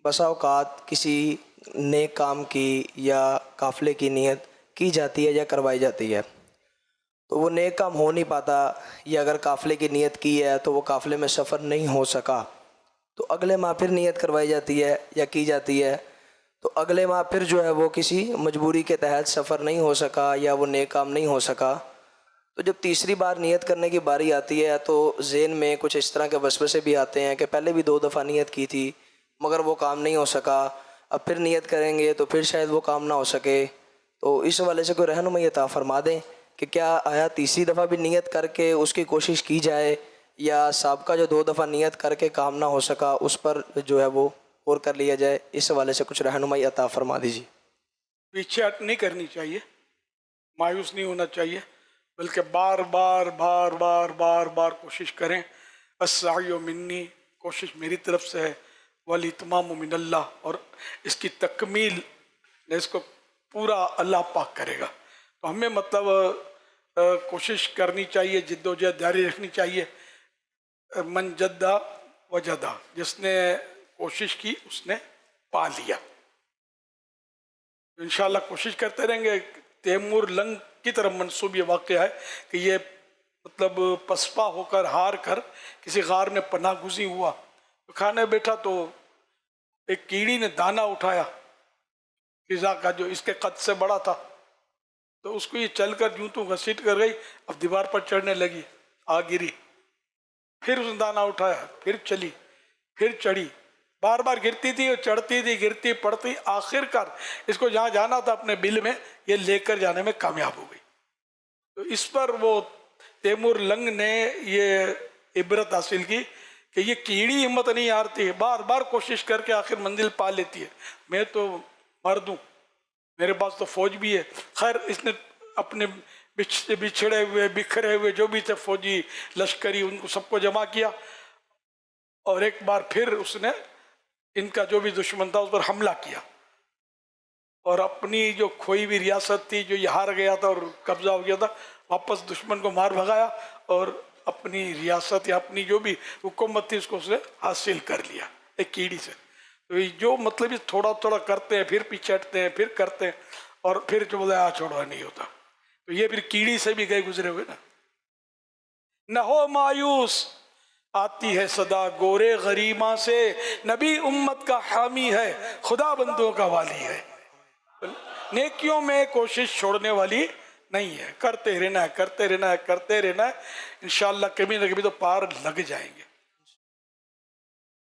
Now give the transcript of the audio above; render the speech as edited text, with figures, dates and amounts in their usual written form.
बसा औकात किसी नेक काम की या काफ़िले की नीयत की जाती है या करवाई जाती है, तो वो नेक काम हो नहीं पाता, या अगर काफ़िले की नीयत की है तो वो काफ़िले में सफ़र नहीं हो सका, तो अगले माह फिर नीयत करवाई जाती है या की जाती है। तो अगले माह फिर जो है वो किसी मजबूरी के तहत सफ़र नहीं हो सका या वो नेक काम नहीं हो सका, तो जब तीसरी बार नियत करने की बारी आती है तो ज़हन में कुछ इस तरह के वसवसे भी आते हैं कि पहले भी 2 दफ़ा नियत की थी मगर वो काम नहीं हो सका, अब फिर नियत करेंगे तो फिर शायद वो काम ना हो सके। तो इस हवाले से कोई रहनुमाई अता फरमा दें कि क्या आया तीसरी दफ़ा भी नियत करके उसकी कोशिश की जाए, या साबका जो 2 दफ़ा नियत करके काम ना हो सका उस पर जो है वो और कर लिया जाए। इस हवाले से कुछ रहनुमाई अता फरमा दीजिए। पीछे हट नहीं करनी चाहिए, मायूस नहीं होना चाहिए, बल्कि बार बार बार बार बार बार कोशिश करें। अस्सायो मिन्नी, कोशिश मेरी तरफ से है, वल इत्माम मिनल्लाह, और इसकी तकमील इसको पूरा अल्लाह पाक करेगा। तो हमें मतलब कोशिश करनी चाहिए, जिद्दोजहद जारी रखनी चाहिए। मन जद्दा वजदा, जिसने कोशिश की उसने पा लिया। इंशाल्लाह कोशिश करते रहेंगे। तैमूर लंग की तरफ मंसूब ये वाक़या है कि ये मतलब पसपा होकर हार कर किसी गार में पनाह गुज़ी हुआ, तो खाने बैठा तो एक कीड़ी ने दाना उठाया फिजा का जो इसके कद से बड़ा था, तो उसको ये चलकर यूं तो घसीट कर गई, अब दीवार पर चढ़ने लगी, आ गिरी, फिर उसने दाना उठाया, फिर चली, फिर चढ़ी, बार बार गिरती थी और चढ़ती थी, गिरती पड़ती, आखिरकार इसको जहाँ जाना था अपने बिल में ये लेकर जाने में कामयाब हो गई। तो इस पर वो तैमूर लंग ने ये इबरत हासिल की कि ये कीड़ी हिम्मत नहीं हारती, बार बार कोशिश करके आखिर मंजिल पा लेती है। मैं तो मर्द हूँ, मेरे पास तो फौज भी है। खैर इसने अपने बिछड़े हुए बिखरे हुए जो भी थे फौजी लश्करी, उनको सबको जमा किया और एक बार फिर उसने इनका जो भी दुश्मन था उस पर हमला किया और अपनी जो खोई हुई रियासत थी, जो ये हार गया था और कब्जा हो गया था, वापस दुश्मन को मार भगाया और अपनी रियासत या अपनी जो भी हुकूमत थी उसको उसने हासिल कर लिया एक कीड़ी से। तो ये जो मतलब ये थोड़ा थोड़ा करते हैं, फिर पीछे हटते हैं, फिर करते हैं और फिर जो बोले छोड़ो नहीं होता, तो ये फिर कीड़ी से भी गए गुजरे हुए ना। न हो मायूस, आती है सदा गोरे गरीमा से, नबी उम्मत का हामी है, खुदा बंदों का वाली है। नेकियों में कोशिश छोड़ने वाली नहीं है, करते रहना है, करते रहना है, करते रहना है। इंशाअल्लाह कभी ना कभी तो पार लग जाएंगे।